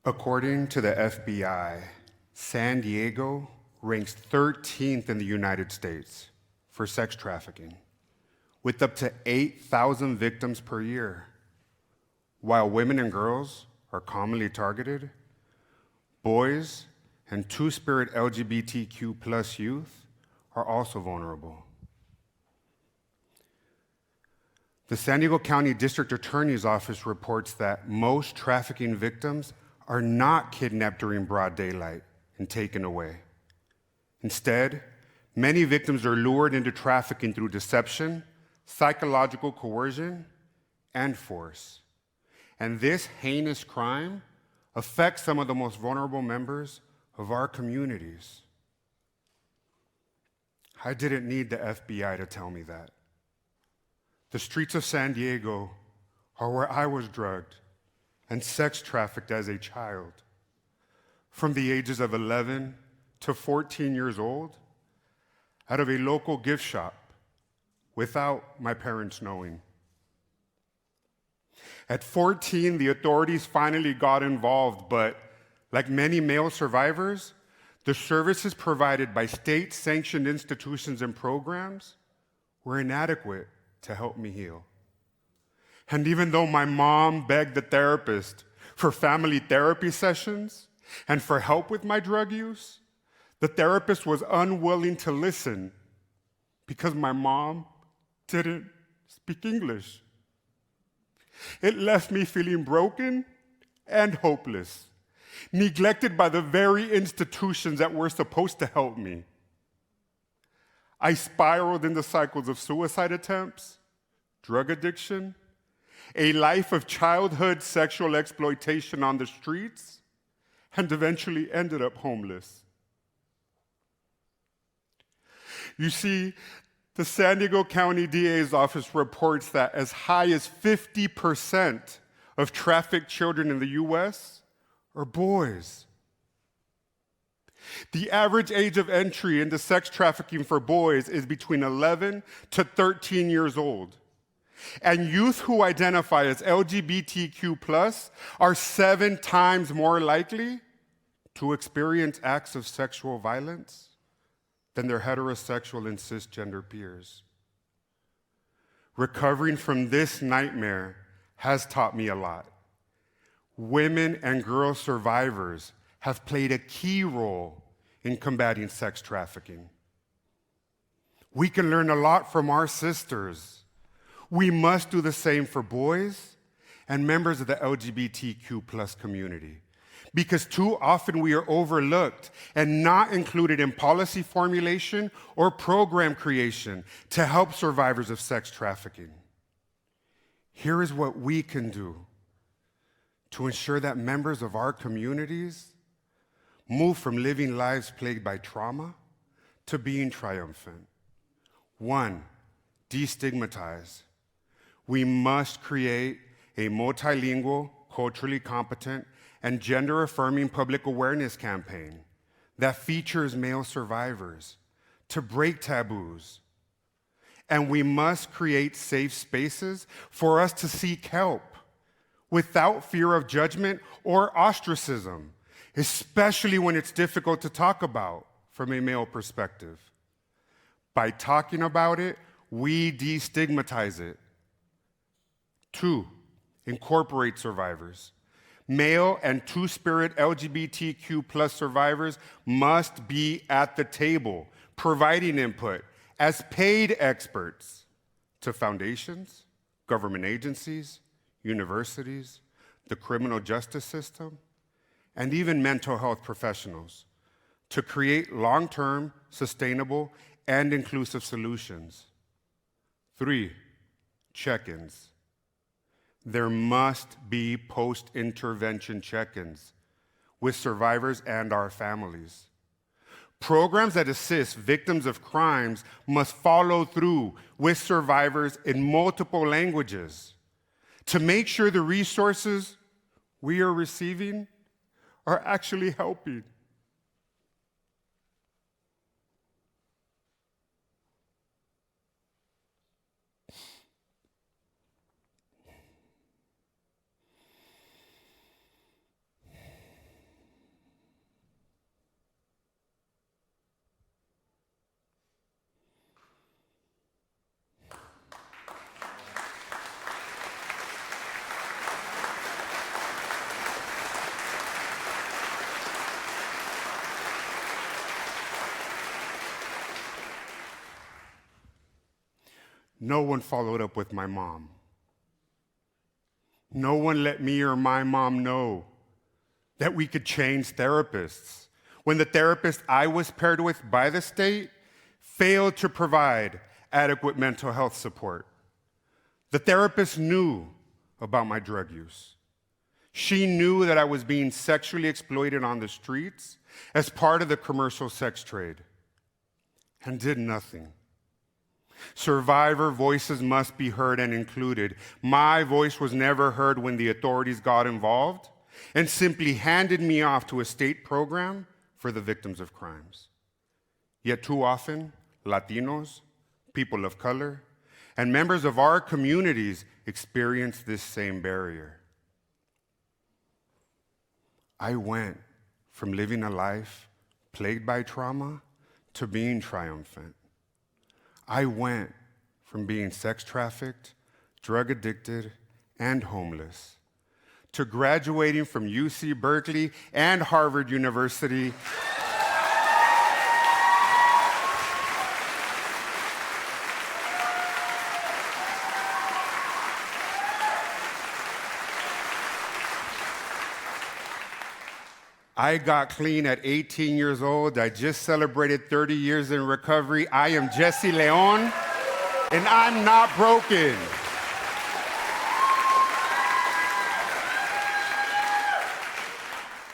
According to the FBI, San Diego ranks 13th in the United States for sex trafficking, with up to 8,000 victims per year. While women and girls are commonly targeted, boys and two-spirit LGBTQ plus youth are also vulnerable. The San Diego County District Attorney's Office reports that most trafficking victims are not kidnapped during broad daylight and taken away. Instead, many victims are lured into trafficking through deception, psychological coercion, and force. And this heinous crime affects some of the most vulnerable members of our communities. I didn't need the FBI to tell me that. The streets of San Diego are where I was drugged and sex trafficked as a child. From the ages of 11 to 14 years old, out of a local gift shop, without my parents knowing. At 14, the authorities finally got involved, but like many male survivors, the services provided by state-sanctioned institutions and programs were inadequate to help me heal. And even though my mom begged the therapist for family therapy sessions and for help with my drug use, the therapist was unwilling to listen because my mom didn't speak English. It left me feeling broken and hopeless, neglected by the very institutions that were supposed to help me. I spiraled into cycles of suicide attempts, drug addiction, a life of childhood sexual exploitation on the streets, and eventually ended up homeless. You see, the San Diego County DA's office reports that as high as 50% of trafficked children in the US are boys. The average age of entry into sex trafficking for boys is between 11 to 13 years old. And youth who identify as LGBTQ+ are 7 times more likely to experience acts of sexual violence than their heterosexual and cisgender peers. Recovering from this nightmare has taught me a lot. Women and girl survivors have played a key role in combating sex trafficking. We can learn a lot from our sisters. We must do the same for boys and members of the LGBTQ+ community, because too often we are overlooked and not included in policy formulation or program creation to help survivors of sex trafficking. Here is what we can do to ensure that members of our communities move from living lives plagued by trauma to being triumphant. 1, destigmatize. We must create a multilingual, culturally competent, and gender-affirming public awareness campaign that features male survivors to break taboos. And we must create safe spaces for us to seek help without fear of judgment or ostracism, especially when it's difficult to talk about from a male perspective. By talking about it, we destigmatize it. 2, incorporate survivors. Male and two-spirit LGBTQ+ survivors must be at the table, providing input as paid experts to foundations, government agencies, universities, the criminal justice system, and even mental health professionals to create long-term, sustainable, and inclusive solutions. 3, check-ins. There must be post-intervention check-ins with survivors and our families. Programs that assist victims of crimes must follow through with survivors in multiple languages to make sure the resources we are receiving are actually helping. no one followed up with my mom. No one let me or my mom know that we could change therapists when the therapist I was paired with by the state failed to provide adequate mental health support. The therapist knew about my drug use. She knew that I was being sexually exploited on the streets as part of the commercial sex trade and did nothing. Survivor voices must be heard and included. My voice was never heard when the authorities got involved and simply handed me off to a state program for the victims of crimes. Yet too often, Latinos, people of color, and members of our communities experience this same barrier. I went from living a life plagued by trauma to being triumphant. I went from being sex trafficked, drug addicted, and homeless to graduating from UC Berkeley and Harvard University I got clean at 18 years old. I just celebrated 30 years in recovery. I am Jesse Leon, and I'm not broken.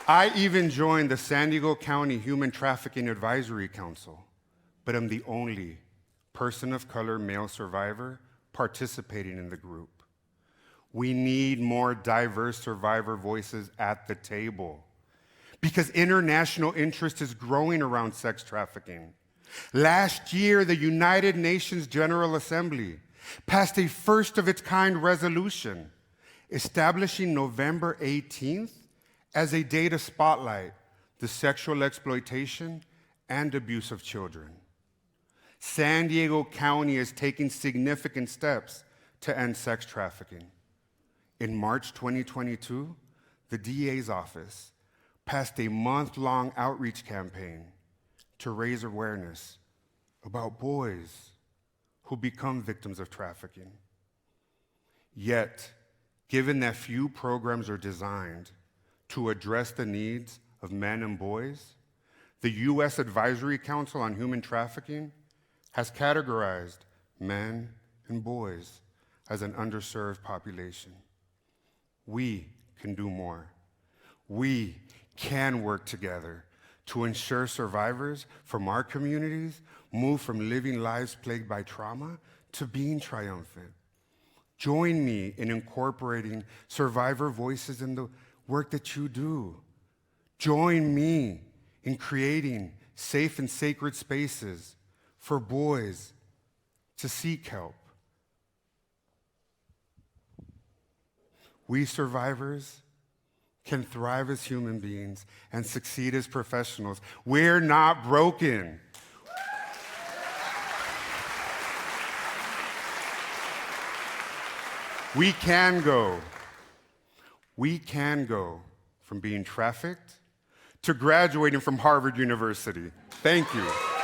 I even joined the San Diego County Human Trafficking Advisory Council, but I'm the only person of color male survivor participating in the group. We need more diverse survivor voices at the table, because international interest is growing around sex trafficking. Last year, the United Nations General Assembly passed a first-of-its-kind resolution establishing November 18th as a day to spotlight the sexual exploitation and abuse of children. San Diego County is taking significant steps to end sex trafficking. In March 2022, the DA's office passed a month-long outreach campaign to raise awareness about boys who become victims of trafficking. Yet, given that few programs are designed to address the needs of men and boys, the U.S. Advisory Council on Human Trafficking has categorized men and boys as an underserved population. We can do more. We can work together to ensure survivors from our communities move from living lives plagued by trauma to being triumphant. Join me in incorporating survivor voices in the work that you do. Join me in creating safe and sacred spaces for boys to seek help. We survivors can thrive as human beings and succeed as professionals. We're not broken. We can go from being trafficked to graduating from Harvard University. Thank you.